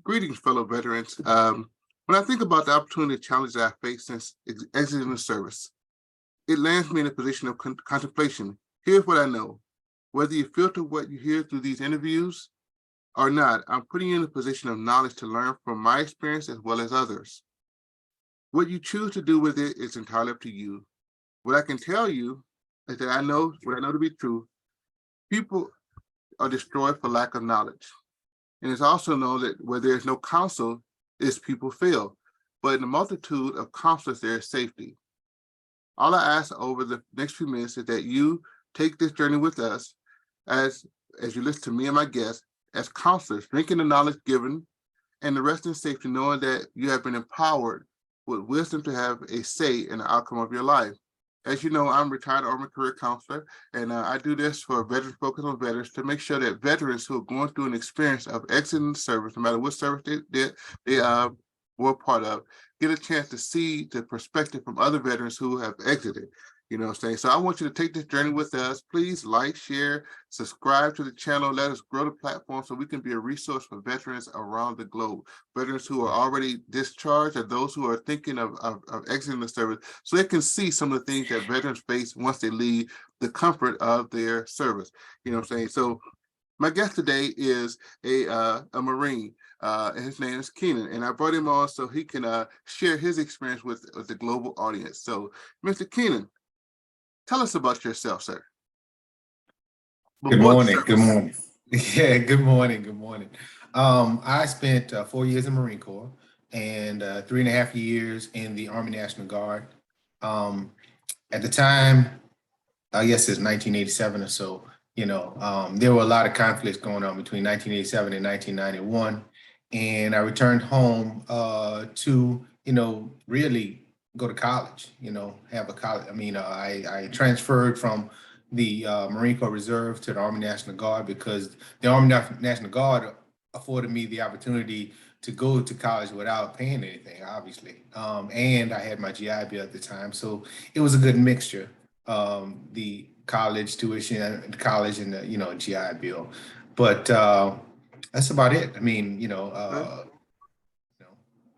Greetings, fellow veterans. When I think about the opportunity and challenges I face since exiting the service, it lands me in a position of contemplation. Here's what I know. Whether you filter what you hear through these interviews or not, I'm putting you in a position of knowledge to learn from my experience as well as others. What you choose to do with it is entirely up to you. What I can tell you is that I know what I know to be true. People are destroyed for lack of knowledge. And it's also known that where there's no counsel, is people fail. But in the multitude of counselors, there is safety. All I ask over the next few minutes is that you take this journey with us as you listen to me and my guests as counselors, drinking the knowledge given and the rest in safety, knowing that you have been empowered with wisdom to have a say in the outcome of your life. As you know, I'm a retired Army career counselor, and I do this for Veterans Focus on Veterans to make sure that veterans who are going through an experience of exiting the service, no matter what service they were part of, get a chance to see the perspective from other veterans who have exited. You know what I'm saying? So I want you to take this journey with us. Please like, share, subscribe to the channel. Let us grow the platform so we can be a resource for veterans around the globe. Veterans who are already discharged or those who are thinking of exiting the service, so they can see some of the things that veterans face once they leave the comfort of their service. You know what I'm saying? So my guest today is a Marine. And his name is Keenan, and I brought him on so he can share his experience with the global audience. So, Mr. Keenan, tell us about yourself, sir. Good morning. Good morning. Yeah, good morning. Good morning. I spent 4 years in the Marine Corps and 3.5 years in the Army National Guard. Um, at the time, I guess it's 1987 or so, there were a lot of conflicts going on between 1987 and 1991. And I returned home to, really go to college, have a college. I transferred from the Marine Corps Reserve to the Army National Guard because the Army National Guard afforded me the opportunity to go to college without paying anything, obviously. And I had my GI Bill at the time. So it was a good mixture, the college tuition, college and the, GI Bill. But that's about it. I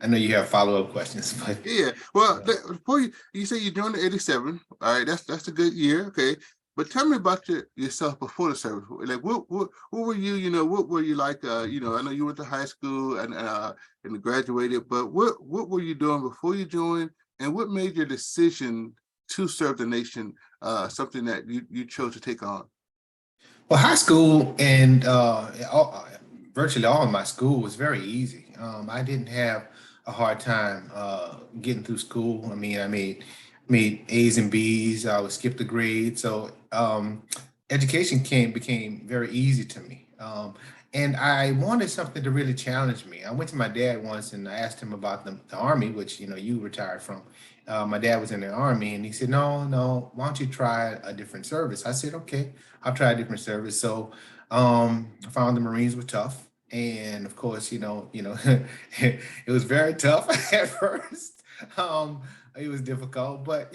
know you have follow-up questions, but Yeah. Well, before you say you joined the 87, all right, that's a good year, okay. But tell me about yourself before the service. Like what were you, what were you like, I know you went to high school and graduated, but what were you doing before you joined, and what made your decision to serve the nation something that you chose to take on? well, high school and virtually all of my school was very easy. I didn't have a hard time getting through school. I made A's and B's. I would skip the grade, so education became very easy to me. And I wanted something to really challenge me. I went to my dad once and I asked him about the Army, which you retired from. My dad was in the Army, and he said, "No, no, why don't you try a different service?" I said, "Okay, I'll try a different service." So I found the Marines were tough, and of course, it was very tough at first. It was difficult, but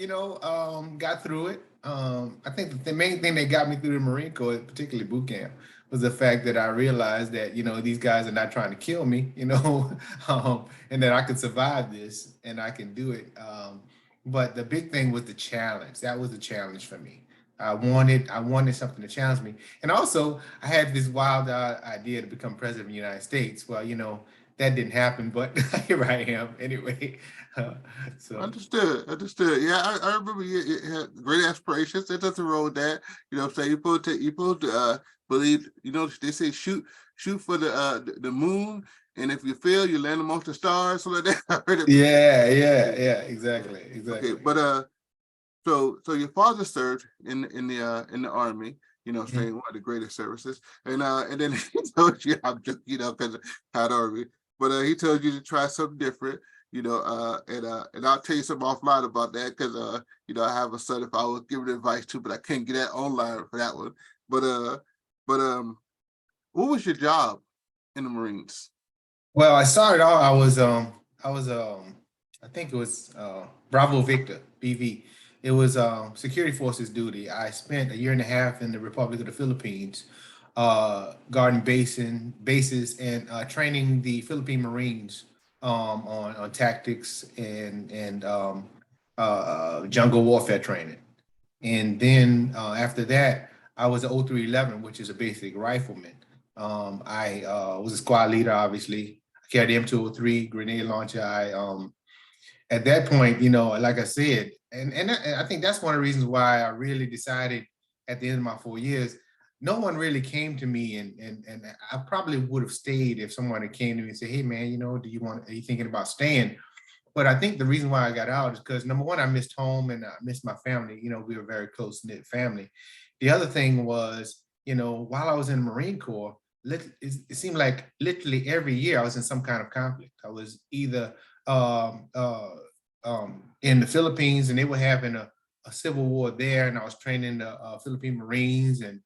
got through it. I think the main thing that got me through the Marine Corps, particularly boot camp, was the fact that I realized that these guys are not trying to kill me, and that I could survive this and I can do it. But the big thing was the challenge. That was the challenge for me. I wanted something to challenge me, and also I had this wild idea to become president of the United States. Well, that didn't happen, but here I am anyway. Uh, so Understood. Yeah, I remember you had great aspirations. There's nothing wrong with that. You know what I'm saying? You're supposed to believe, they say shoot for the moon, and if you fail, you land amongst the stars, something like that. I heard it before. yeah, Yeah. exactly, Okay, exactly. but so your father served in the army, what I'm Mhm. saying, one of the greatest services. And then he told you, I'm joking, because of how the army, but he told you to try something different, and I'll tell you something offline about that because I have a son if I was giving advice to, but I can't get that online for that one. But what was your job in the Marines? Well, I started off. I was I think it was Bravo Victor BV. It was security forces duty. I spent a year and a half in the Republic of the Philippines, guarding bases and training the Philippine Marines on tactics and jungle warfare training. And then after that, I was an 0311, which is a basic rifleman. I was a squad leader, obviously. I carried the M203 grenade launcher. At that point, like I said, and I think that's one of the reasons why I really decided at the end of my 4 years, no one really came to me, and I probably would have stayed if someone had came to me and said, "Hey, man, are you thinking about staying?" But I think the reason why I got out is because number one, I missed home and I missed my family. We were a very close knit family. The other thing was, while I was in the Marine Corps, it seemed like literally every year I was in some kind of conflict. I was either in the Philippines, and they were having a civil war there, and I was training the Philippine Marines, and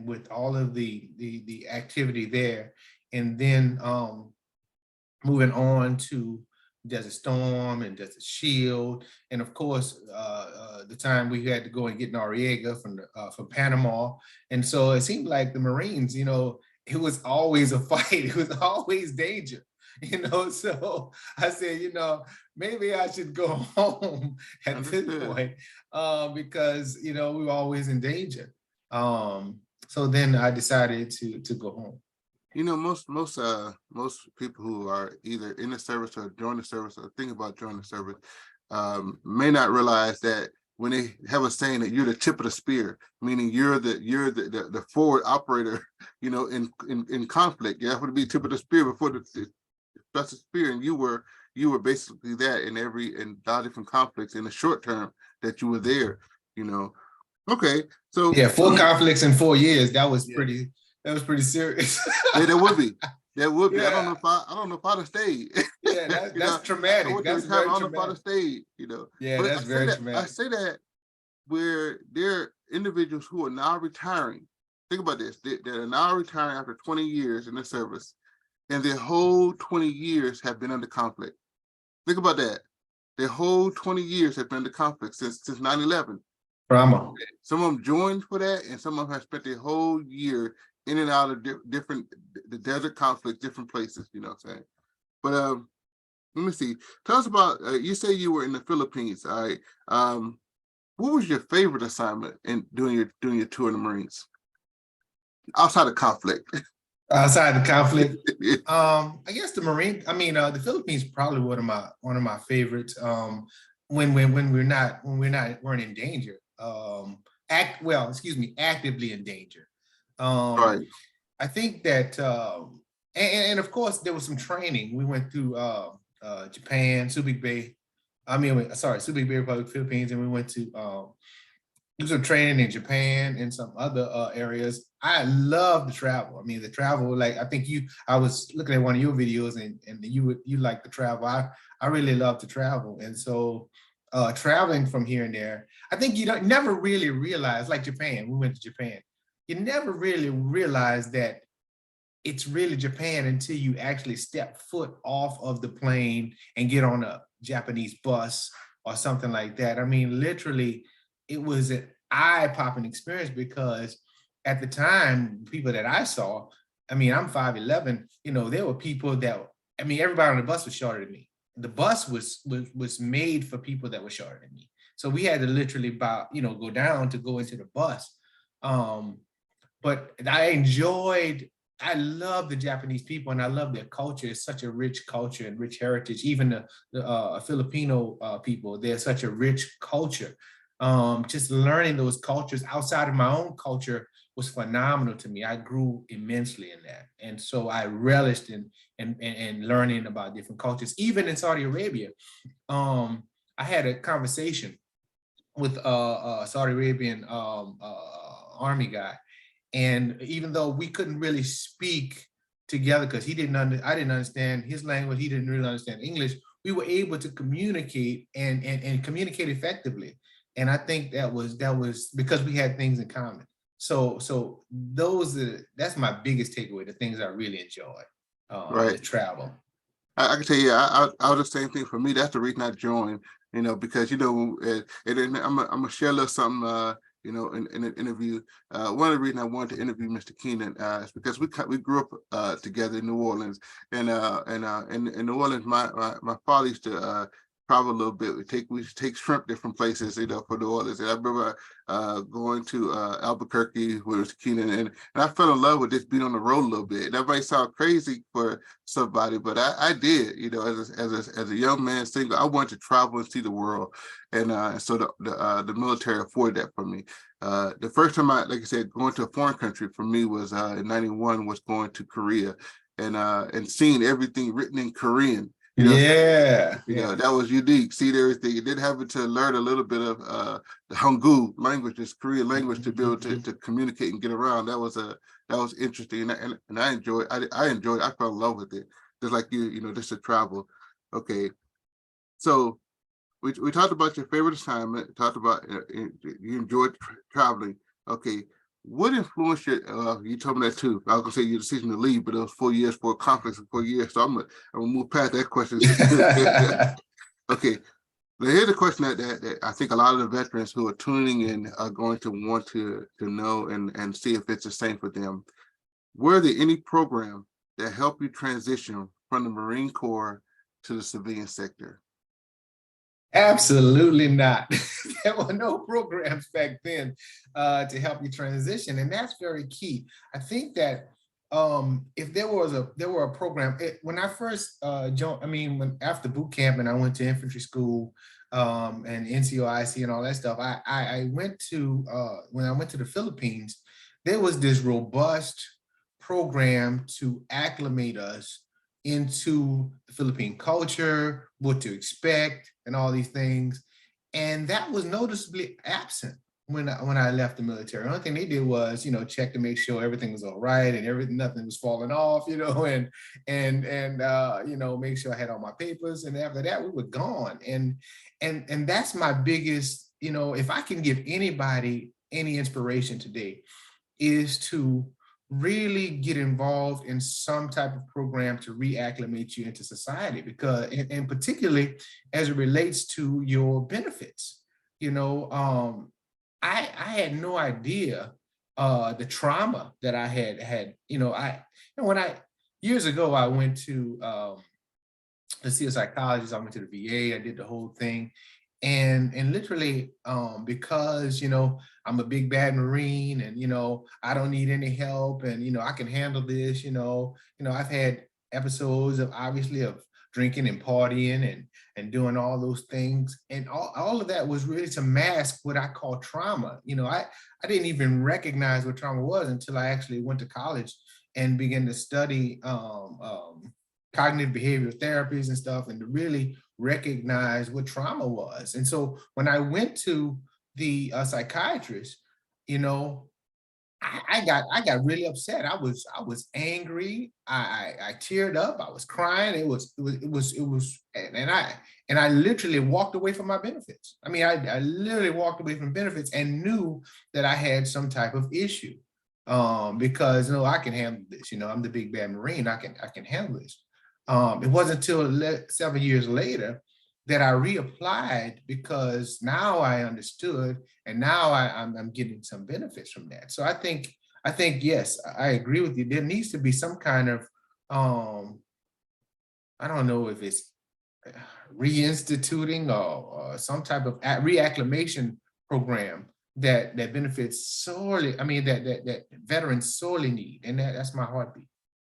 with all of the activity there, and then moving on to Desert Storm and Desert Shield, and of course the time we had to go and get Noriega from Panama, and so it seemed like the Marines, it was always a fight, it was always danger. So I said, maybe I should go home at this point because, we were always in danger. So then I decided to go home. Most people who are either in the service or join the service or think about joining the service may not realize that when they have a saying that you're the tip of the spear, meaning you're the forward operator, in conflict. You have to be tip of the spear before the spear, and you were basically that in a lot of different conflicts in the short term that you were there. Okay, so yeah, 4 conflicts in 4 years. That was pretty serious. Yeah, there would be. Yeah. I don't know if I'd have stayed. Yeah, that's traumatic. That's very traumatic. I don't know if I'd have stayed. Yeah, but that's very traumatic. I say that where there are individuals who are now retiring. Think about this. They are now retiring after 20 years in the service, and their whole 20 years have been under conflict. Think about that. Their whole 20 years have been under conflict since 9/11. Trauma. Some of them joined for that, and some of them have spent their whole year in and out of the desert conflict, different places, what I'm saying? But let me see. Tell us about, you say you were in the Philippines, all right? What was your favorite assignment in doing your tour in the Marines? Outside of conflict. Outside the conflict. I guess the Philippines probably one of my favorites. When we weren't in danger. Actively in danger. Right. I think that, and of course there was some training. We went through Japan, Subic Bay, Subic Bay Republic, Philippines, and we went to do some training in Japan and some other areas. I love the travel. The travel, like I was looking at one of your videos, and you like the travel. I really love to travel, and so traveling from here and there, I think you don't never really realize, like Japan. We went to Japan. You never really realize that it's really Japan until you actually step foot off of the plane and get on a Japanese bus or something like that. Literally, it was an eye-popping experience because at the time, people that I saw, I'm 5'11", there were people that, everybody on the bus was shorter than me. The bus was made for people that were shorter than me. So we had to literally go down to go into the bus. But I love the Japanese people, and I love their culture. It's such a rich culture and rich heritage. Even the Filipino people, they're such a rich culture. Just learning those cultures outside of my own culture was phenomenal to me. I grew immensely in that. And so I relished in learning about different cultures. Even in Saudi Arabia, I had a conversation with a Saudi Arabian army guy. And even though we couldn't really speak together because I didn't understand his language, he didn't really understand English, we were able to communicate and communicate effectively. And I think that was because we had things in common. So that's my biggest takeaway, the things I really enjoy, right. The travel. I can tell you, I was the same thing for me. That's the reason I joined, because, and I'm gonna share a little something, in an interview. One of the reasons I wanted to interview Mr. Keenan is because we grew up together in New Orleans, and in New Orleans, my father used to travel a little bit. We used to take shrimp different places, for New Orleans. And I remember going to Albuquerque with Mr. Keenan, and I fell in love with just being on the road a little bit. That might sound crazy for somebody, but I did. As a young man single, I wanted to travel and see the world, and so the military afforded that for me. The first time like I said, going to a foreign country for me was in '91, was going to Korea, and seeing everything written in Korean. Yeah. That was unique. See everything. You did have to learn a little bit of the Hangul language, this Korean language, to be able to communicate and get around. That was interesting, and I enjoyed. I enjoyed. I fell in love with it, just like just to travel. Okay, so we talked about your favorite assignment. Talked about you enjoyed traveling. Okay, what influenced your? You told me that too. I was gonna say your decision to leave, but it was 4 years, 4 conflicts in 4 years. So I'm gonna move past that question. Okay, now here's a question that I think a lot of the veterans who are tuning in are going to want to know and see if it's the same for them. Were there any programs that help you transition from the Marine Corps to the civilian sector? Absolutely not. There were no programs back then to help you transition, and that's very key. I think that if there were a program when I first joined, when after boot camp and I went to infantry school and NCOIC and all that stuff, I went to when I went to the Philippines, there was this robust program to acclimate us into the Philippine culture, what to expect, and all these things. And that was noticeably absent when I left the military. The only thing they did was, check to make sure everything was all right and nothing was falling off, and make sure I had all my papers. And after that, we were gone. And that's my biggest, if I can give anybody any inspiration today, is to really get involved in some type of program to reacclimate you into society, because, and particularly as it relates to your benefits, I had no idea the trauma that I had. Years ago, I went to see a psychologist. I went to the VA. I did the whole thing, and literally because I'm a big bad Marine, and I don't need any help, and I can handle this. I've had episodes of obviously of drinking and partying and doing all those things, and all of that was really to mask what I call trauma. I didn't even recognize what trauma was until I actually went to college and began to study cognitive behavioral therapies and stuff, and to really recognize what trauma was. And so when I went to the psychiatrist, I got really upset. I was angry. I teared up. I was crying. It was, and I literally walked away from my benefits. I literally walked away from benefits and knew that I had some type of issue, because I can handle this. I'm the big bad Marine. I can handle this. It wasn't until 7 years later that I reapplied, because now I understood, and now I'm getting some benefits from that. So I think yes, I agree with you. There needs to be some kind of I don't know if it's reinstituting or some type of reacclimation program that benefits sorely. That veterans sorely need, and that's my heartbeat.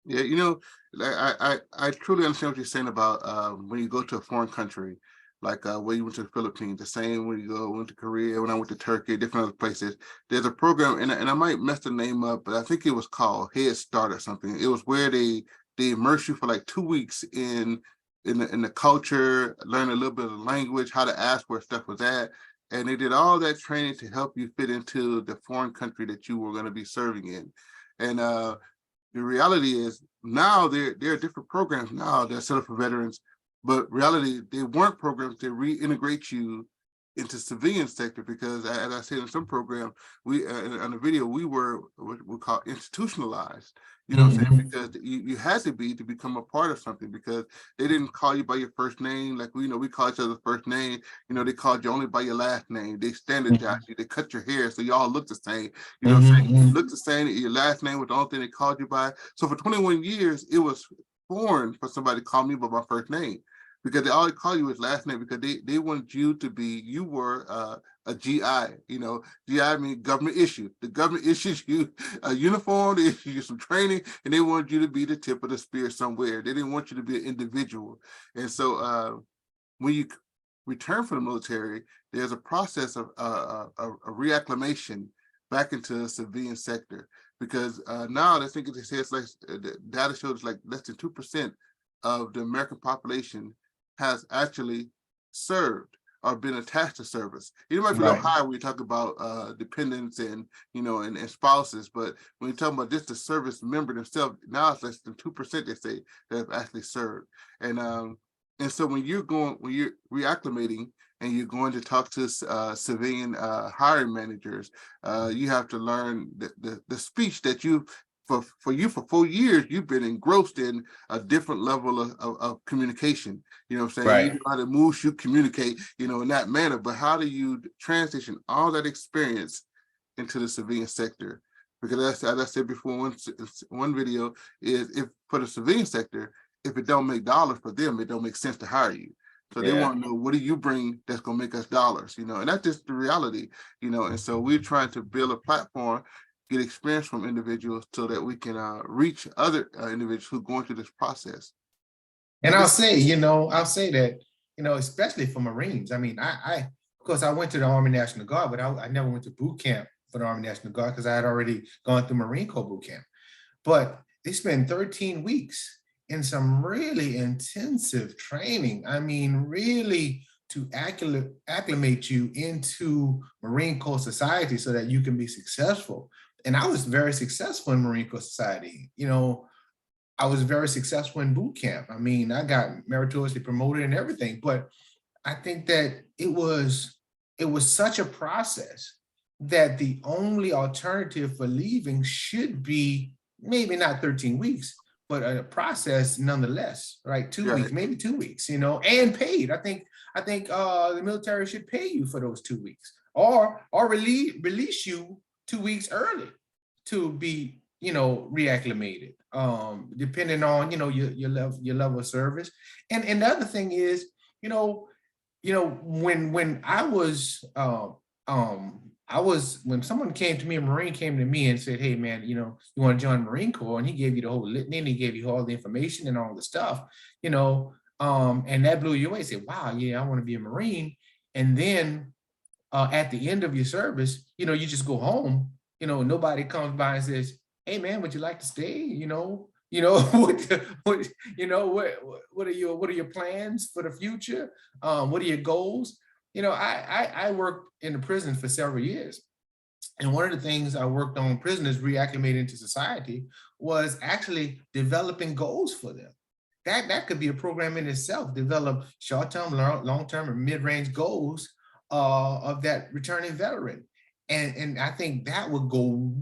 Yeah, I truly understand what you're saying about when you go to a foreign country, like when you went to the Philippines, the same when you went to Korea, when I went to Turkey, different other places. There's a program, and I might mess the name up, but I think it was called Head Start or something. It was where they immerse you for like 2 weeks in the culture, learn a little bit of the language, how to ask where stuff was at. And they did all that training to help you fit into the foreign country that you were going to be serving in. And the reality is now there are different programs now that are set up for veterans, but reality, they weren't programs that reintegrate you into civilian sector, because as I said in some program, we on the video, we were what we call institutionalized. You know what I'm saying? Mhm. Because you had to be to become a part of something, because they didn't call you by your first name. Like we call each other first name. They called you only by your last name. They standardized you. They cut your hair so you all look the same. You know what I'm saying? You Mhm. look the same. Your last name was the only thing they called you by. So for 21 years, it was foreign for somebody to call me by my first name, because they always call you his last name, because they want you to be, you were a GI. GI means government issue. The government issues you a uniform, they issue you some training, and they want you to be the tip of the spear somewhere. They didn't want you to be an individual. And so when you return from the military, there's a process of a reacclimation back into the civilian sector, because now I think it says like the data shows like less than 2% of the American population has actually served or been attached to service. It might be a little Right. high when you talk about dependents and and spouses, but when you're talking about just the service member themselves, now it's less than 2% they say that have actually served. And so when you're reacclimating and you're going to talk to civilian hiring managers, you have to learn the speech that you for 4 years you've been engrossed in a different level of communication. You know what I'm saying? You Right. know how to move, shoot, communicate, in that manner. But how do you transition all that experience into the civilian sector? Because as I said before, one video is, if for the civilian sector, if it don't make dollars for them, it don't make sense to hire you. So they Yeah. want to know, what do you bring that's going to make us dollars, and that's just the reality, and so we're trying to build a platform, get experience from individuals so that we can reach other individuals who are going through this process. And But I'll this, say, I'll say that, especially for Marines. I mean, I of course I went to the Army National Guard, but I never went to boot camp for the Army National Guard because I had already gone through Marine Corps boot camp. But they spent 13 weeks in some really intensive training. I mean, really to acclimate you into Marine Corps society so that you can be successful. And I was very successful in Marine Corps society. I was very successful in boot camp. I mean, I got meritoriously promoted and everything, but I think that it was such a process that the only alternative for leaving should be maybe not 13 weeks, but a process nonetheless, right? 2 weeks, right, maybe 2 weeks, and paid. I think the military should pay you for those 2 weeks, or release you 2 weeks early to be reacclimated, depending on your level of service. And the other thing is, when when someone came to me, a Marine came to me and said, "Hey man, you want to join the Marine Corps?" And he gave you the whole litany, and he gave you all the information and all the stuff, and that blew you away. Say, "Wow, yeah, I want to be a Marine." And then at the end of your service, you just go home. Nobody comes by and says, "Hey man, would you like to stay?" what, what are your plans for the future? What are your goals? I worked in the prison for several years. And one of the things I worked on prisoners reacclimating into society was actually developing goals for them. That could be a program in itself. Develop short-term, long-term, and mid-range goals of that returning veteran, and I think that would go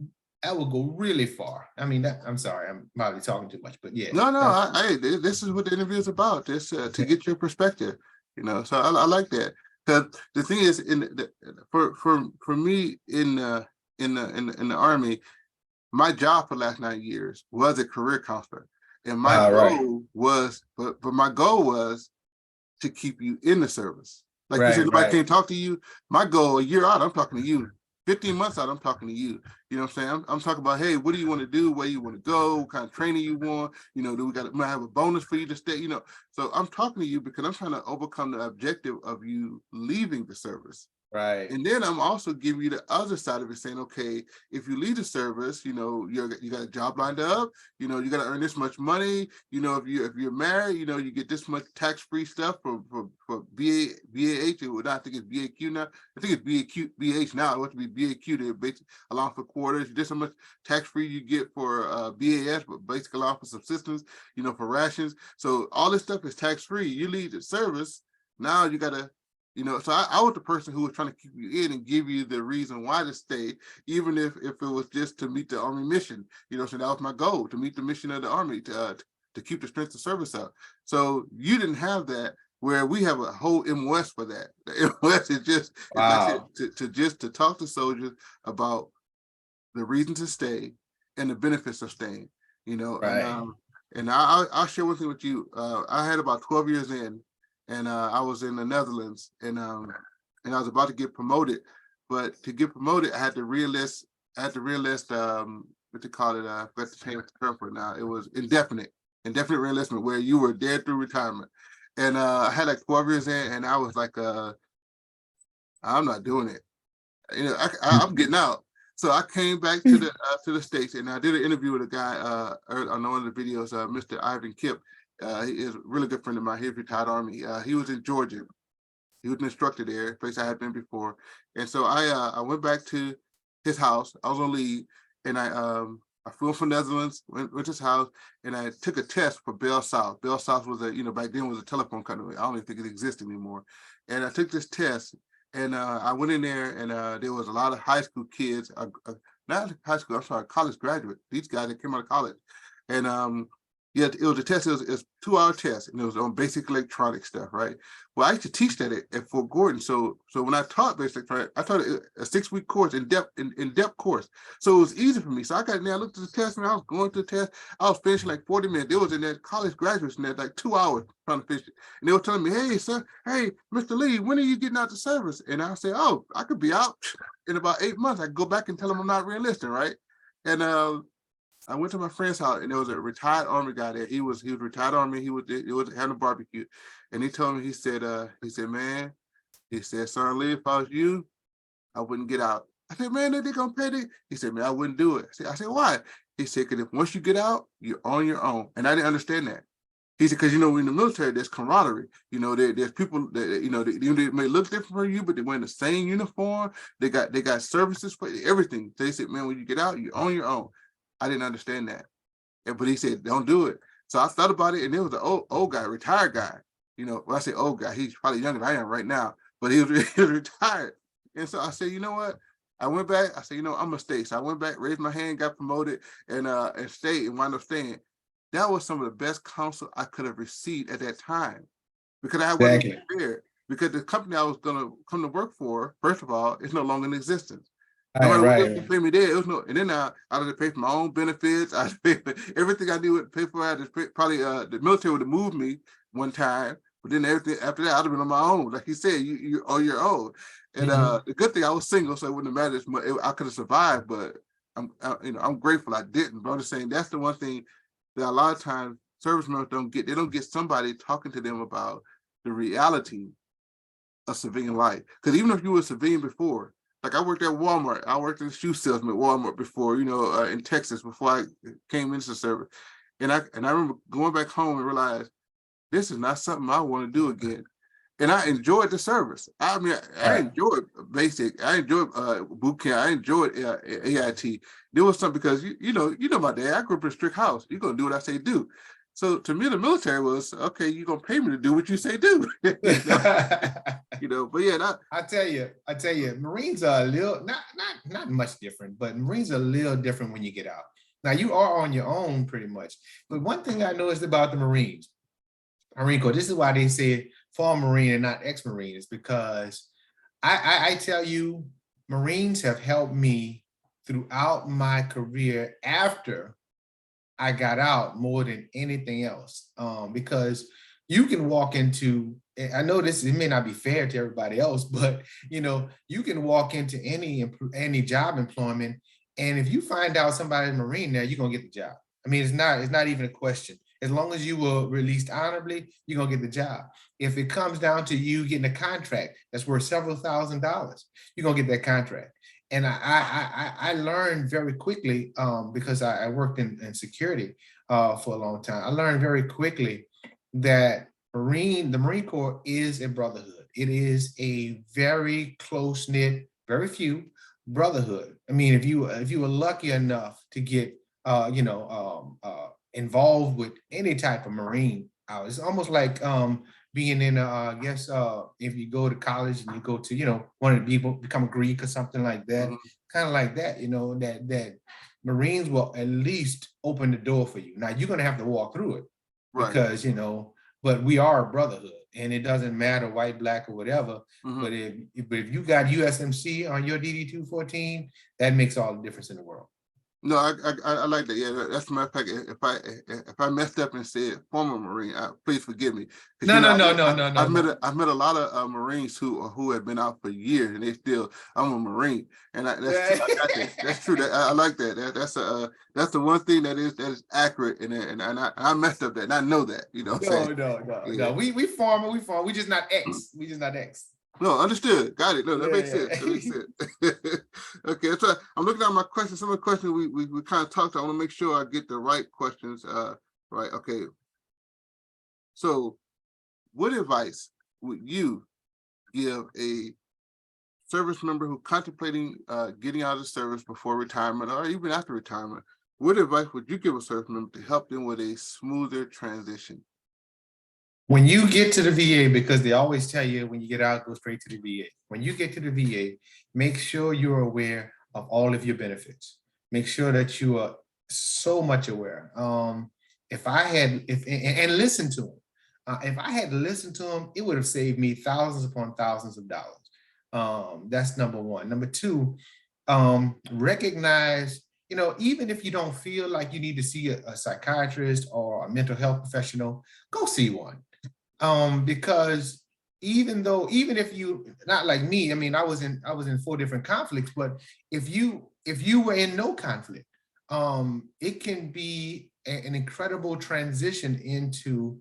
really far. I mean, I'm sorry, I'm probably talking too much, but yeah, no, that, this is what the interview is about. This to yeah. get your perspective. So I like that, because the thing is, for me in the Army, my job for the last 9 years was a career counselor, and my All right, goal was, but my goal was to keep you in the service. Like you said, right, nobody right, can't talk to you. My goal, a year out, I'm talking to you. 15 months out, I'm talking to you. You know what I'm saying? I'm talking about, hey, what do you want to do? Where you want to go? What kind of training you want? Do we might have a bonus for you to stay? So I'm talking to you because I'm trying to overcome the objective of you leaving the service. right, And then I'm also giving you the other side of it, saying, okay, if you leave the service, you got a job lined up, you got to earn this much money. If you're married, you get this much tax-free stuff for BAH. I think it's BAQ now. I think it's BH now. It wants to be BAQ. They're basic allowance for quarters. Just how much tax-free you get for BAS, but basic allowance for subsistence, for rations. So all this stuff is tax-free. You leave the service, now you got to So I was the person who was trying to keep you in and give you the reason why to stay, even if it was just to meet the Army mission. So that was my goal, to meet the mission of the Army, to keep the strength of service up. So you didn't have that, where we have a whole MOS for that. The MOS is just, it's like I Wow. said, to talk to soldiers about the reason to stay and the benefits of staying. Right. And I'll share one thing with you. I had about 12 years in, and I was in the Netherlands, and I was about to get promoted, but to get promoted, I had to re-enlist. What they call it? I forgot to change the term for it now. It was indefinite reenlistment, where you were dead through retirement. And I had like 12 years in, and I was like, I'm not doing it. I'm getting out. So I came back to the States, and I did an interview with a guy on one of the videos, Mr. Ivan Kip. He is a really good friend of mine. He's retired Army. He was in Georgia. He was an instructor there, a place I had been before. And so I went back to his house. I was on leave, and I flew from Netherlands, went to his house, and I took a test for Bell South. Bell South was back then was a telephone company. I don't even think it exists anymore. And I took this test, and I went in there, and there was a lot of high school kids, not high school, I'm sorry, college graduates. These guys that came out of college. And yeah, it was a test. It was a 2-hour test, and it was on basic electronic stuff, right? Well, I used to teach that at Fort Gordon. So when I taught basic electronic, I taught a 6-week course, in depth course. So it was easy for me. So I got in there, I looked at the test, and I was going through the test. I was finishing like 40 minutes. There was in there college graduates in there like 2 hours trying to finish it. And they were telling me, hey, sir, hey, Mr. Lee, when are you getting out the service? And I said, oh, I could be out in about 8 months. I could go back and tell them I'm not re-enlisting, right? And I went to my friend's house, and there was a retired Army guy there. He was retired Army. He was having a barbecue, and he told me, he said, man, he said, son Lee, if I was you, I wouldn't get out. I said, man, they gonna pay it. He said, man, I wouldn't do it. I said, why? He said, because if once you get out, you're on your own. And I didn't understand that. He said, because in the military, there's camaraderie. There's people that they may look different from you, but they wear the same uniform. They got services for everything. So they said, man, when you get out, you're on your own. I didn't understand that. But he said, don't do it. So I thought about it, and there was an old guy, retired guy. When I say old guy, he's probably younger than I am right now, but he was retired. And so I said, you know what? I went back. I said, I'm gonna stay. So I went back, raised my hand, got promoted, and stayed, and wound up staying. That was some of the best counsel I could have received at that time, because I wasn't Exactly. prepared. Because the company I was gonna come to work for, first of all, is no longer in existence. No Right, matter what else right. they pay me there, it was no. And then I had to pay for my own benefits. I had to pay for everything I do. Pay for. I had to pay, probably the military would have moved me one time, but then everything after that, I'd have been on my own. Like you said, you're on your own. And Mhm. the good thing, I was single, so it wouldn't have mattered as much. I could have survived, but I'm grateful I didn't. But I'm just saying, that's the one thing that a lot of times service members don't get. They don't get somebody talking to them about the reality of civilian life. Because even if you were a civilian before, like I worked at Walmart, I worked in the shoe salesman at Walmart before, in Texas before I came into the service. And I remember going back home and realized this is not something I want to do again. And I enjoyed the service. I mean, I Right. enjoyed basic. I enjoyed boot camp. I enjoyed AIT. There was something, because you know my dad. I grew up in a strict house. You're gonna do what I say do. So to me, the military was okay. You're gonna pay me to do what you say do. But yeah, that. I tell you, Marines are a little not much different, but Marines are a little different when you get out. Now you are on your own pretty much. But one thing I noticed about the Marine Corps, this is why they said former Marine and not ex-Marine, is because I tell you, Marines have helped me throughout my career after I got out more than anything else. Because you can walk into, I know it may not be fair to everybody else, but you can walk into any job employment, and if you find out somebody's Marine there, you're gonna get the job. I mean, it's not even a question. As long as you were released honorably, you're gonna get the job. If it comes down to you getting a contract that's worth several $1,000s, you're gonna get that contract. And I learned very quickly, because I worked in security for a long time. I learned very quickly that the Marine Corps is a brotherhood. It is a very close knit, very few brotherhood. I mean, if you were lucky enough to get involved with any type of Marine, it's almost like being in I guess if you go to college and you go to, one of the people become a Greek or something like that, Mhm. kind of like that, that Marines will at least open the door for you. Now you're gonna have to walk through it Right. because but we are a brotherhood, and it doesn't matter white, black, or whatever. Mhm. But if you got USMC on your DD 214, that makes all the difference in the world. No, I like that. Yeah, that's a matter of fact. If I messed up and said former Marine, please forgive me. Because No, no, no, no, no, no, no. I've met a lot of Marines who have been out for years and they still I'm a Marine, and that's true. I got that. That's true. I like that. That's the one thing that is accurate, and I messed up that, and I know that. You know what I'm saying? No, no, no, Yeah. no. We farmer, we farm. We just not X. We just not X. No, understood. Got it. No, that makes sense. Yeah. That makes sense. Okay, so I'm looking at my questions. Some of the questions we kind of talked. I want to make sure I get the right questions. Right. Okay. So, what advice would you give a service member who contemplating getting out of the service before retirement or even after retirement? What advice would you give a service member to help them with a smoother transition? When you get to the VA, because they always tell you when you get out, go straight to the VA. When you get to the VA, make sure you're aware of all of your benefits. Make sure that you are so much aware. If I had, if and listen to them. If I had listened to them, it would have saved me thousands upon thousands of dollars. That's number one. Number two, recognize, even if you don't feel like you need to see a psychiatrist or a mental health professional, go see one. Because even if you not like me, I mean, I was in 4 different conflicts, but if you were in no conflict, it can be an incredible transition into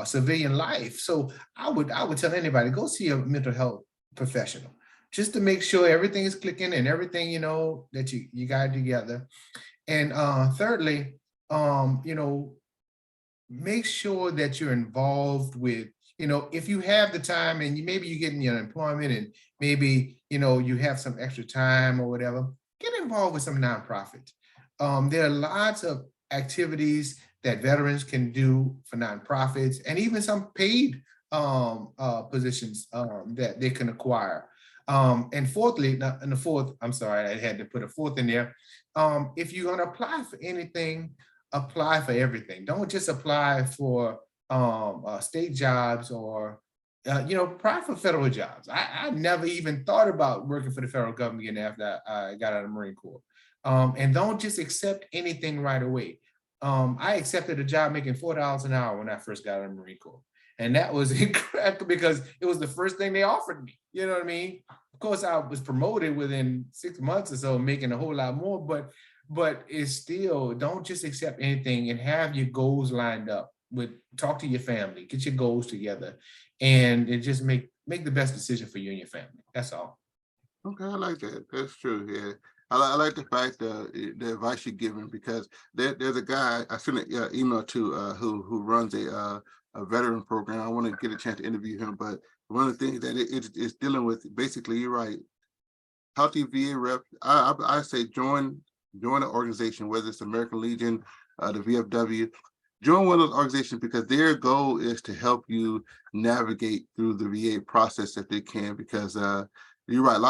civilian life. So I would tell anybody, go see a mental health professional just to make sure everything is clicking and everything that you got together. And thirdly, make sure that you're involved with, if you have the time and maybe you're getting your employment and maybe, you have some extra time or whatever, get involved with some nonprofits. There are lots of activities that veterans can do for nonprofits and even some paid positions that they can acquire. And fourthly, and the fourth, I'm sorry, I had to put a fourth in there. If you're going to apply for anything, apply for everything. Don't just apply for state jobs or apply for federal jobs. I never even thought about working for the federal government again after I got out of the Marine Corps. And don't just accept anything right away. I accepted a job making $4 an hour when I first got out of the Marine Corps. And that was incredible because it was the first thing they offered me. You know what I mean? Of course, I was promoted within 6 months or so, making a whole lot more, but it's still, don't just accept anything and have your goals lined up with, talk to your family, get your goals together, and just make the best decision for you and your family. That's all. Okay, I like that. That's true. Yeah, I like the fact the advice you're giving because there's a guy I sent an email to who runs a veteran program. I want to get a chance to interview him, but one of the things that it's dealing with, basically, you're right. Healthy VA rep. I say join an organization, whether it's American Legion, the VFW. Join one of those organizations because their goal is to help you navigate through the VA process if they can. Because you're right, a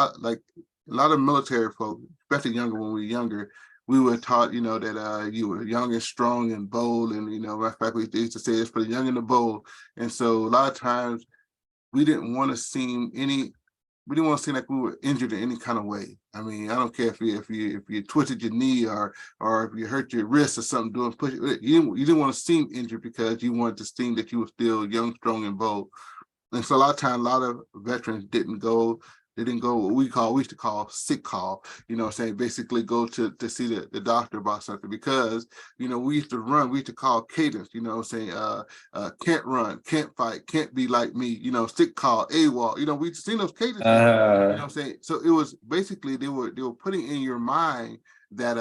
lot of military folk, especially younger when we were younger, we were taught, that you were young and strong and bold, and matter of fact, we used to say it's for the young and the bold. And so a lot of times we didn't want to seem like we were injured in any kind of way. I mean, I don't care if you twisted your knee or if you hurt your wrist or something doing push. You didn't want to seem injured because you wanted to seem that you were still young, strong, and bold. And so a lot of times, a lot of veterans didn't go. They didn't go what we used to call sick call, saying basically go to see the doctor about something because, we used to call cadence, saying can't run, can't fight, can't be like me, sick call, AWOL, we've seen those cadences, saying. So it was basically they were putting in your mind that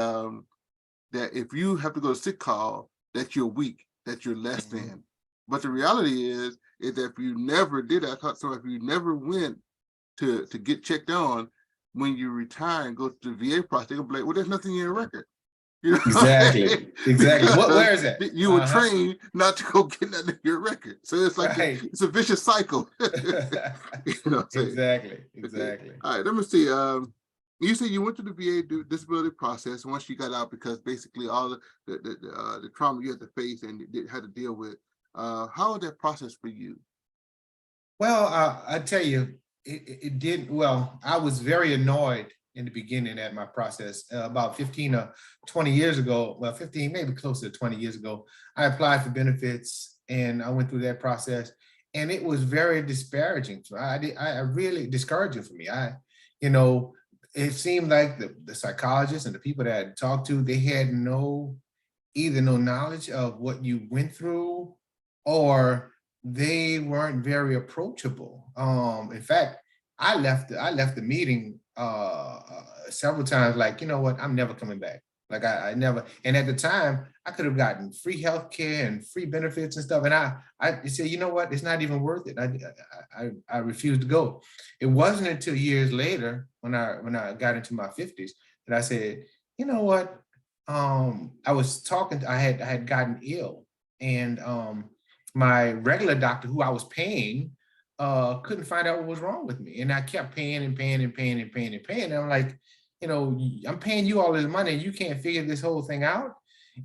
that if you have to go to sick call, that you're weak, that you're less than. But the reality is that if you never did that, so if you never went to get checked on, when you retire and go to the VA process, they'll be like, well, there's nothing in your record. You know what I'm saying? Exactly. Where is that? You were trained not to go get nothing in your record. So it's like Right. it's a vicious cycle. You know what I'm saying? Exactly. Okay. All right, let me see. You said you went to the VA disability process once you got out because basically all the trauma you had to face and had to deal with. How was that process for you? Well, I tell you, it did well. I was very annoyed in the beginning at my process. About 15 or 20 years ago, well, 15, maybe closer to 20 years ago, I applied for benefits and I went through that process. And it was very disparaging. So I really discouraging for me. You know, it seemed like the psychologists and the people that I talked to, they had either no knowledge of what you went through, or they weren't very approachable. In fact, I left the meeting several times, like, you know what, I'm never coming back. Like I never, and at the time I could have gotten free health care and free benefits and stuff. And I said, you know what, it's not even worth it. I refused to go. It wasn't until years later when I got into my 50s that I said, you know what, I was talking, I had gotten ill, and my regular doctor who I was paying couldn't find out what was wrong with me. And I kept paying and paying and paying and paying and paying. And I'm like, you know, I'm paying you all this money and you can't figure this whole thing out.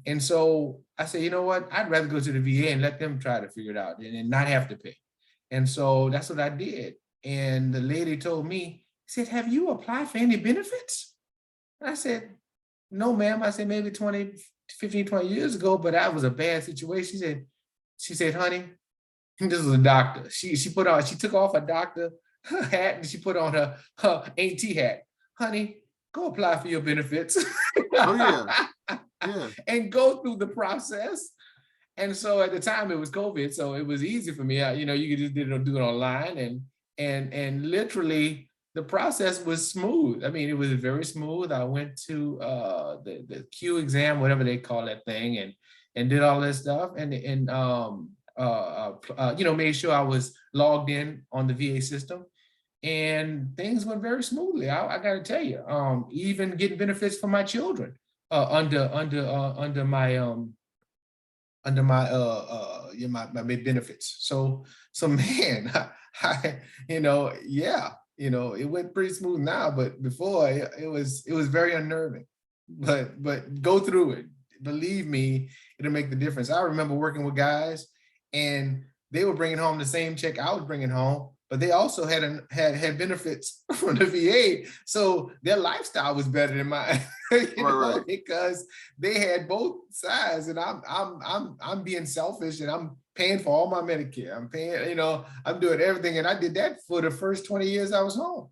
And so I said, you know what, I'd rather go to the VA and let them try to figure it out and not have to pay. And so that's what I did. And the lady told me, said, have you applied for any benefits? And I said, no, ma'am. I said, maybe 15, 20 years ago, but that was a bad situation. She said, honey, this was a doctor. She took off her doctor hat and she put on her AT hat. Honey, go apply for your benefits. Oh yeah, yeah. And go through the process. And so at the time it was COVID, so it was easy for me. You know, you could just do it online, and literally the process was smooth. I mean, it was very smooth. I went to the Q exam, whatever they call that thing, and did all that stuff, and you know, made sure I was logged in on the VA system, and things went very smoothly. I got to tell you, even getting benefits for my children under my benefits. So man, you know, yeah, you know, it went pretty smooth now, but before it was very unnerving. But go through it. Believe me, it'll make the difference. I remember working with guys, and they were bringing home the same check I was bringing home, but they also had benefits from the VA, so their lifestyle was better than mine, Right. because they had both sides, and I'm being selfish, and I'm paying for all my Medicare. I'm paying, you know, I'm doing everything, and I did that for the first 20 years I was home.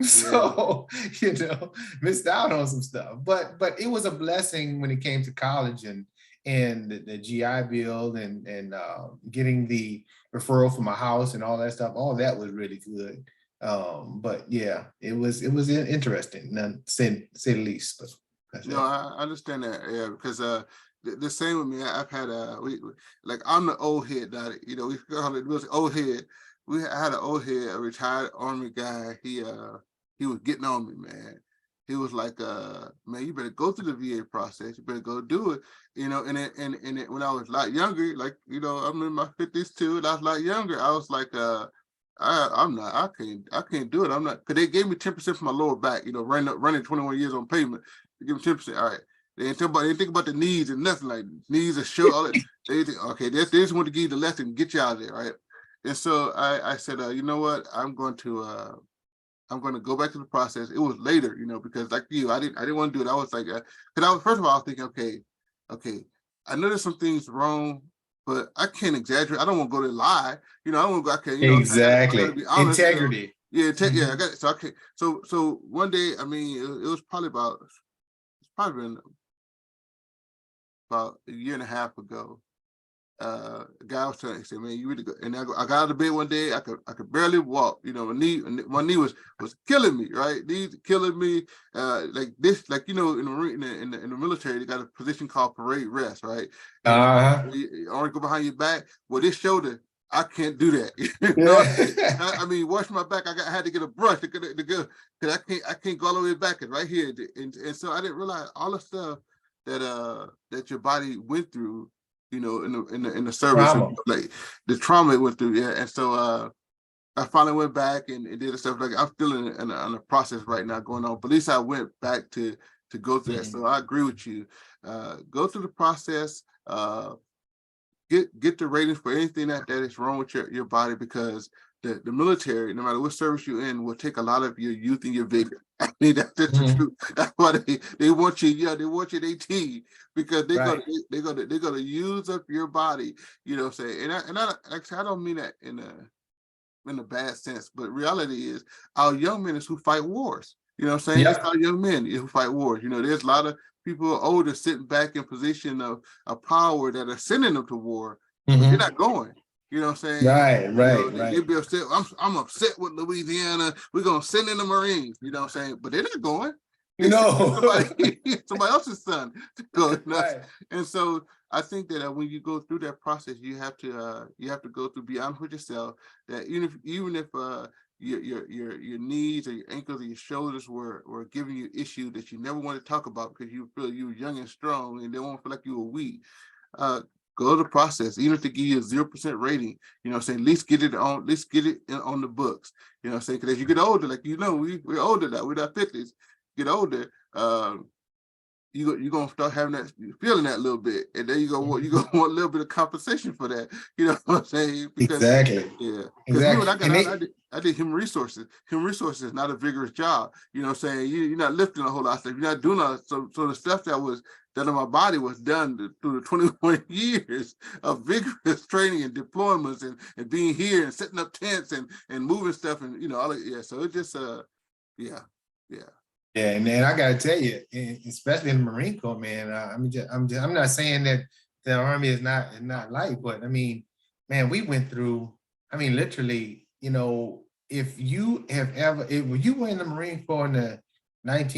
So, you know, missed out on some stuff, but it was a blessing when it came to college and the GI Bill and getting the referral from my house and all that stuff. All that was really good. But yeah, it was interesting, say the least. But No, I understand that. Yeah, because the same with me. I've had like I'm the old head. You know, we call it was old head. I had an old head, a retired Army guy. He was getting on me, man. He was like, man, you better go through the VA process. You better go do it. You know, and when I was a lot younger, like, you know, I'm in my 50s too, and I was a lot younger. I was like, I can't do it. I'm not, because they gave me 10% for my lower back, you know, running 21 years on pavement. They give me 10%. All right. They didn't think about the knees and nothing, like knees are short. All that. They think, okay, they just want to give you the lesson and get you out of there, right? And so I said, you know what? I'm going to go back to the process. It was later, you know, because like you, I didn't want to do it. I was like, because first of all, I was thinking, okay, I know there's some things wrong, but I can't exaggerate. I don't want to go to lie. You know, I don't want to go, okay, you know, exactly. I gotta be honest, Integrity. You know? Yeah, I got it. So so one day, I mean, it was probably been about a year and a half ago. A guy was telling me, he said, man, you really good. And I got out of bed one day, I could barely walk. You know, my knee was killing me, right? Knees killing me. Like this, like, you know, in the military, they got a position called parade rest, right? And you only go behind your back. Well, this shoulder, I can't do that. You know, I mean, wash my back. I had to get a brush to go, because I can't go all the way back. It's right here. And so I didn't realize all the stuff that your body went through, you know, in the service, Trauma. like the trauma it went through. Yeah. And so I finally went back and did the stuff. Like I'm still in a process right now going on, but at least I went back to go through that. Mhm. So I agree with you. Go through the process. Get the ratings for anything that is wrong with your body, because the military, no matter what service you're in, will take a lot of your youth and your vigor. I mean, that's just the Mhm. truth. That's why they want you. Yeah, they want you at 18 because Right. they're gonna use up your body. You know what I'm saying? And actually, I don't mean that in a bad sense, but reality is our young men is who fight wars. You know what I'm saying? It's Yep. our young men who fight wars. You know, there's a lot of people older sitting back in position of power that are sending them to war, but they're Mhm. not going. You know what I'm saying? Right. You know, Right. they Right. be upset. I'm upset with Louisiana. We're gonna send in the Marines. You know what I'm saying? But they're not going. They sent No. somebody else's son to go. You know? Right. And so I think that when you go through that process, you have to go through, be honest with yourself, that even if your knees or your ankles or your shoulders were giving you issue that you never want to talk about because you feel you were young and strong and they won't feel like you were weak. uh Go to the process, even if they give you a 0% rating, you know what I'm saying, let's get it on the books, you know what I'm saying, because as you get older, like, you know, we're older now, we're not 50s, get older, you're gonna start having that, feeling that little bit, and then you Mhm. gonna want a little bit of compensation for that. You know what I'm saying? Because Exactly. yeah, because me when Exactly. And they. I did human resources. Human resources is not a vigorous job. You know what I'm saying? You're not lifting a whole lot of stuff. You're not doing all so the stuff that was done in my body was done through the 21 years of vigorous training and deployments and being here and setting up tents and moving stuff and you know all of, yeah. So it just yeah yeah. Yeah, and then I gotta tell you, especially in the Marine Corps, man. I'm not saying that the Army is not light, but I mean, man, we went through. I mean, literally, if you have ever, if you were in the Marine Corps in the late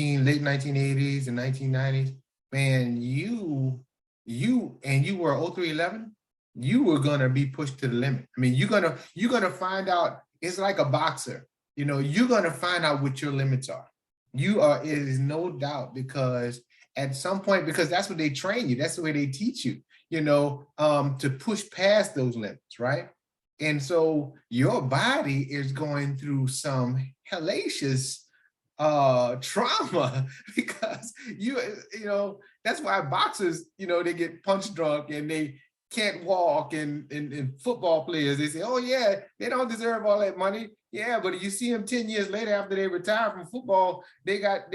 1980s and 1990s, man, you were 0311, you were gonna be pushed to the limit. I mean, you're gonna find out. It's like a boxer. You're gonna find out what your limits are. It is no doubt, because at some point, because that's what they train you, that's the way they teach you, to push past those limits, right? And so your body is going through some hellacious trauma because that's why boxers, they get punch drunk and they can't walk, and football players, they say, oh yeah, they don't deserve all that money. Yeah, but you see them 10 years later after they retire from football, they're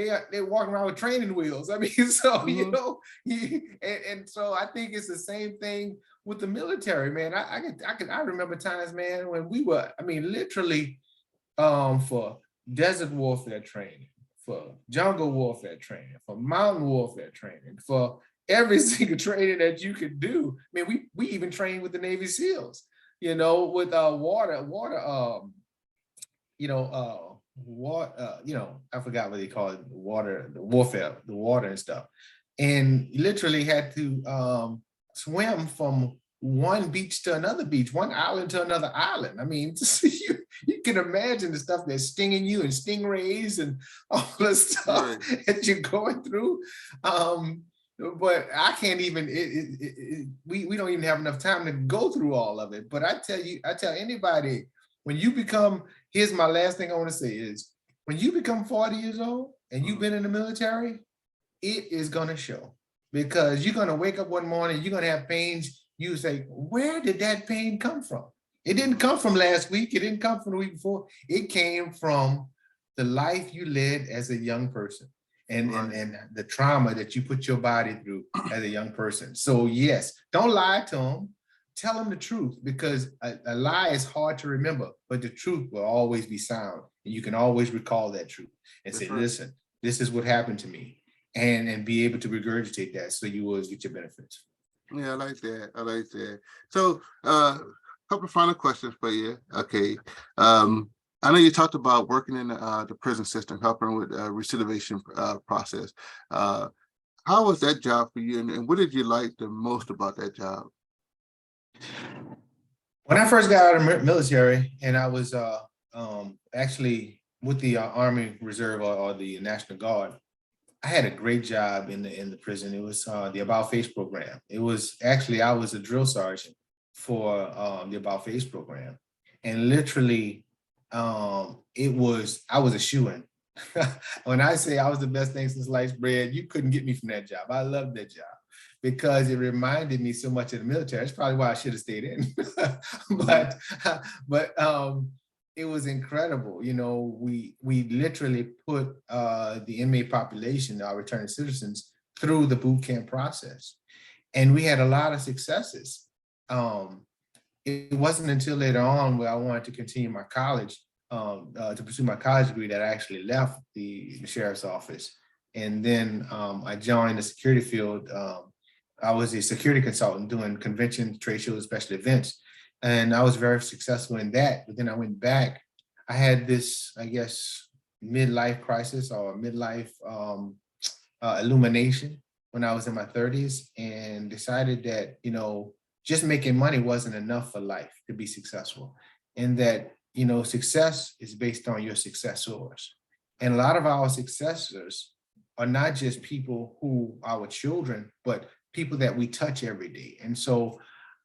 walking around with training wheels. I mean, so Mhm. and so I think it's the same thing with the military, man. I remember times, man, when we were, I mean, literally, for desert warfare training, for jungle warfare training, for mountain warfare training, for every single training that you could do. I mean, we even trained with the Navy SEALs, with water, I forgot what they call it, the warfare, the water and stuff. And literally had to swim from one beach to another beach, one island to another island. I mean, you can imagine the stuff that's stinging you and stingrays and all the stuff Right. that you're going through. But I can't even, we don't even have enough time to go through all of it. But I tell anybody, when you become, here's my last thing I want to say is, when you become 40 years old and you've Mhm. been in the military, it is going to show, because you're going to wake up one morning, you're going to have pains. You say, where did that pain come from? It didn't come from last week. It didn't come from the week before. It came from the life you led as a young person, Right. and the trauma that you put your body through as a young person. So yes, don't lie to them. Tell them the truth, because a lie is hard to remember, but the truth will always be sound, and you can always recall that truth and say, That's right. listen, this is what happened to me, and be able to regurgitate that so you always get your benefits. Yeah, I like that. I like that. So, couple of final questions for you. Okay. Um, I know you talked about working in the prison system, helping with recidivation process. Uh, how was that job for you, and what did you like the most about that job? When I first got out of the military, and I was actually with the Army Reserve, or the National Guard, I had a great job in the prison. It was the About Face program. It was actually I was a drill sergeant for the About Face program, and literally, it was I was a shoo-in. When I say I was the best thing since sliced bread, you couldn't get me from that job. I loved that job because it reminded me so much of the military. That's probably why I should have stayed in. Mhm. but but it was incredible. You know, we literally put the inmate population, our returning citizens, through the boot camp process, and we had a lot of successes. Um, it wasn't until later on where I wanted to continue my college, to pursue my college degree, that I actually left the sheriff's office, and then I joined the security field. I was a security consultant doing conventions, trade shows, special events, and I was very successful in that. But then I went back. I had this, I guess, midlife crisis or midlife illumination when I was in my 30s, and decided that, you know, just making money wasn't enough for life to be successful. And that, you know, success is based on your successors. And a lot of our successors are not just people who are our children, but people that we touch every day. And so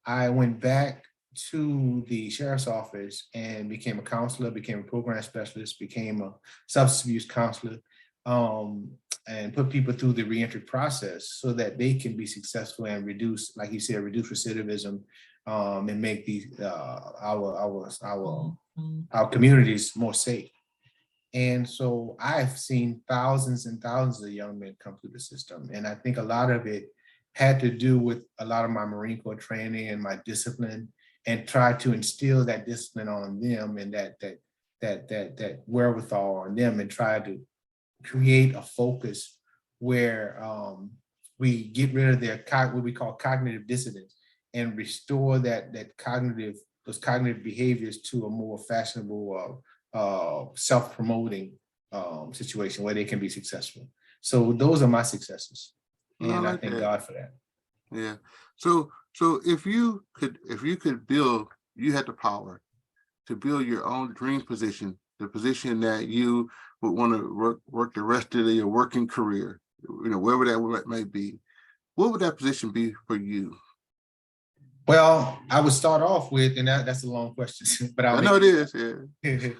I went back to the sheriff's office and became a counselor, became a program specialist, became a substance abuse counselor, um, and put people through the reentry process so that they can be successful and reduce, like you said, reduce recidivism, and make these our communities more safe. And so I've seen thousands and thousands of young men come through the system. And I think a lot of it had to do with a lot of my Marine Corps training and my discipline, and try to instill that discipline on them, and that wherewithal on them, and try to create a focus where we get rid of what we call cognitive dissonance, and restore that cognitive those cognitive behaviors to a more fashionable, self-promoting situation where they can be successful. So those are my successes, No, I and I like thank that. God for that. Yeah. So if you could build, you had the power to build your own dream position, the position that you would want to work the rest of your working career, wherever that may be. What would that position be for you? Well, I would start off with, and that's a long question, but I'll I know make it is. Yeah. it.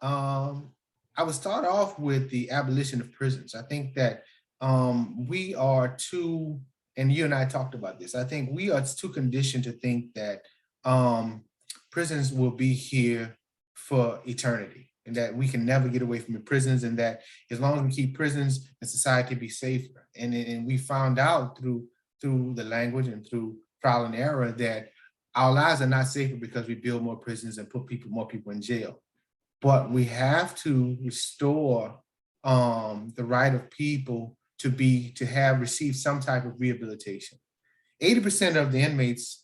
um, I would start off with the abolition of prisons. I think that we are too, and you and I talked about this. I think we are too conditioned to think that um, prisons will be here for eternity, and that we can never get away from the prisons, and that as long as we keep prisons, the society be safer. And we found out through the language and through trial and error that our lives are not safer because we build more prisons and put more people in jail. But we have to restore the right of people to have received some type of rehabilitation. 80% of the inmates,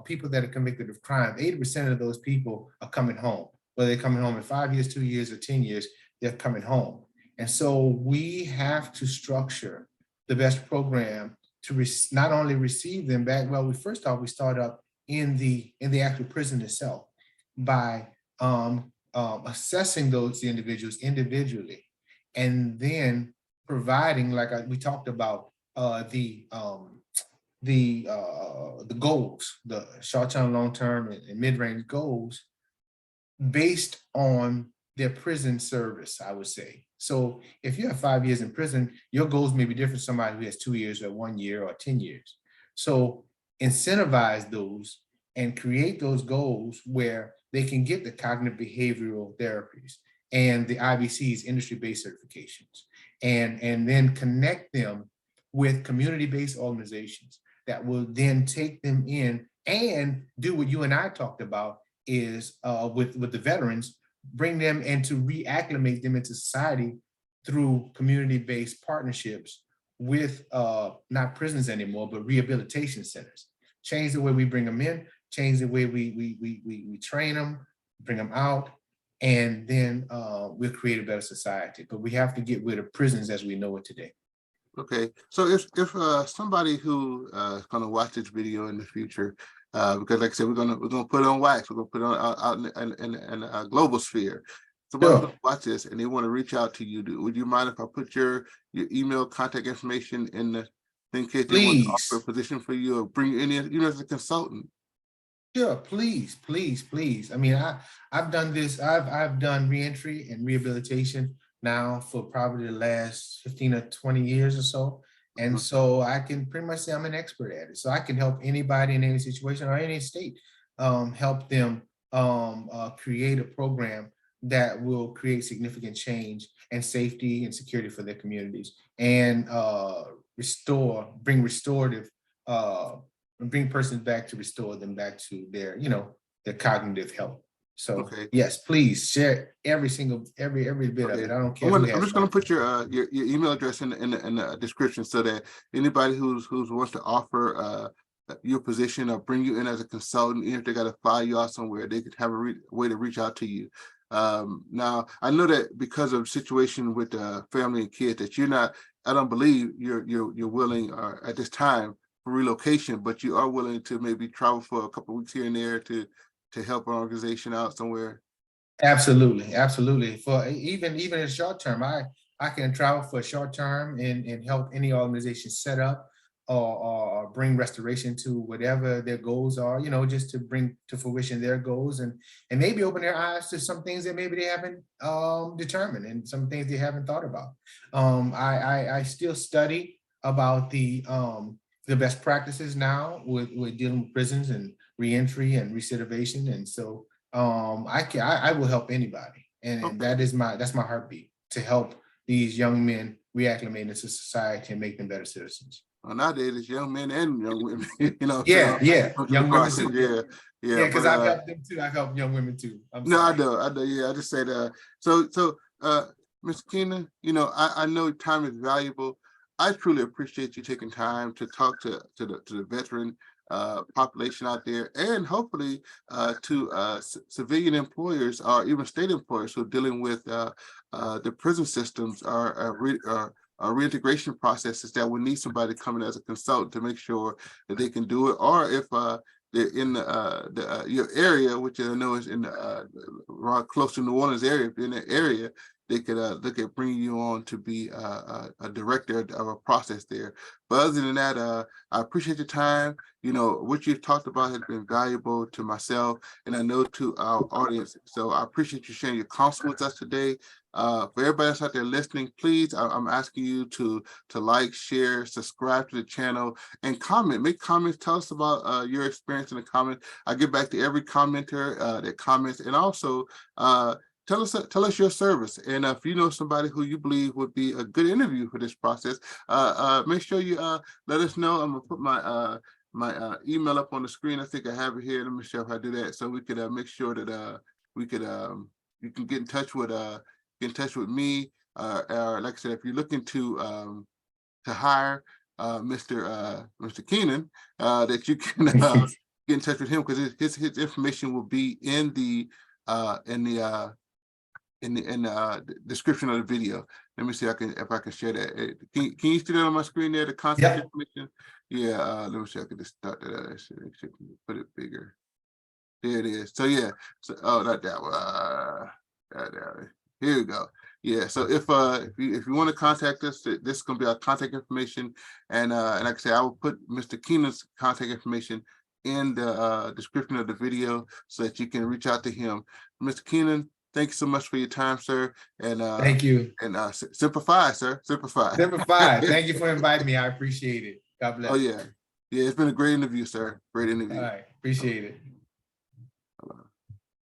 people that are convicted of crime, 80% of those people are coming home. Whether they're coming home in 5 years, 2 years, or 10 years, they're coming home. And so we have to structure the best program to not only receive them back. Well, we first off, we start up in the actual prison itself by assessing those individuals individually, and then providing, like we talked about, the goals, the short-term, long-term, and mid-range goals based on their prison service, I would say. So if you have 5 years in prison, your goals may be different from somebody who has 2 years or 1 year or 10 years. So incentivize those and create those goals where they can get the cognitive behavioral therapies and the IBC's industry-based certifications, and then connect them with community-based organizations that will then take them in and do what you and I talked about, is with the veterans, bring them and to reacclimate them into society through community-based partnerships with not prisons anymore, but rehabilitation centers. Change the way we bring them in, change the way we train them, bring them out, and then we'll create a better society. But we have to get rid of prisons as we know it today. Okay. So if somebody who is going to watch this video in the future, because like I said, we're gonna put it on wax, we're gonna put it on out in a global sphere. somebody's Sure. going to watch this and they want to reach out to you, would you mind if I put your email contact information in the in case they want to offer a Please. position for you or bring you in, as a consultant? Sure, please, please, please. I mean, I've done this. I've done reentry and rehabilitation now for probably the last 15 or 20 years or so. And Mhm. so I can pretty much say I'm an expert at it. So I can help anybody in any situation or any state, help them create a program that will create significant change and safety and security for their communities and bring restorative and bring persons back to restore them back to their, their cognitive health. So Okay. yes, please share every bit of Okay. it. I don't care who I'm has just going my to put your email address in the description so that anybody who's wants to offer your position or bring you in as a consultant, even if they got to fly you out somewhere, they could have a way to reach out to you. Now I know that because of situation with family and kids that you're not. I don't believe you're willing at this time for relocation, but you are willing to maybe travel for a couple of weeks here and there to help an organization out somewhere. Absolutely, absolutely. For even in short term, I can travel for a short term and help any organization set up or bring restoration to whatever their goals are, just to bring to fruition their goals and maybe open their eyes to some things that maybe they haven't determined and some things they haven't thought about. I still study about the best practices now with dealing with prisons and reentry and recidivation. And so I will help anybody. And Okay. that's my heartbeat, to help these young men reacclimate into society and make them better citizens. Well, nowadays it's young men and young women, Yeah, yeah. going through the Young women process. too. Yeah, yeah. Yeah, because But I've helped them too. I've helped young women too. I'm no, sorry. I know. Yeah, I just said Mr. Keenan, I know time is valuable. I truly appreciate you taking time to talk to the veteran population out there, and hopefully to civilian employers or even state employers who are dealing with the prison systems or reintegration processes that would need somebody coming as a consultant to make sure that they can do it, or if they're in your area, which I know is in around close to New Orleans area. If you're in that area, they could look at bringing you on to be a director of a process there. But other than that, I appreciate your time. What you've talked about has been valuable to myself, and I know to our audience. So I appreciate you sharing your counsel with us today. For everybody else out there listening, please, I'm asking you to like, share, subscribe to the channel, and comment. Make comments. Tell us about your experience in the comments. I get back to every commenter that comments, and also tell us your service. And if you know somebody who you believe would be a good interview for this process, make sure you let us know. I'm gonna put my email up on the screen. I think I have it here. Let me show if I do that, so we could make sure that we could you can get in touch with me. Or like I said, if you're looking to hire Mr. Keenan, that you can get in touch with him, because his information will be in the description of the video. Let me see if I can share that. Can you see that on my screen there? The contact Yep. information. Yeah. Let me see. I can just start that. I should put it bigger. There it is. So yeah. So not that one. Here we go. Yeah. So if you want to contact us, this is gonna be our contact information, and like I said, I will put Mr. Keenan's contact information in the description of the video so that you can reach out to him. Mr. Keenan, thank you so much for your time, sir. And Thank you. simplify, sir. Simplify. Number 5. Thank you for inviting me. I appreciate it. God Oh bless. yeah. Yeah, it's been a great interview, sir. Great All interview. right. Appreciate it.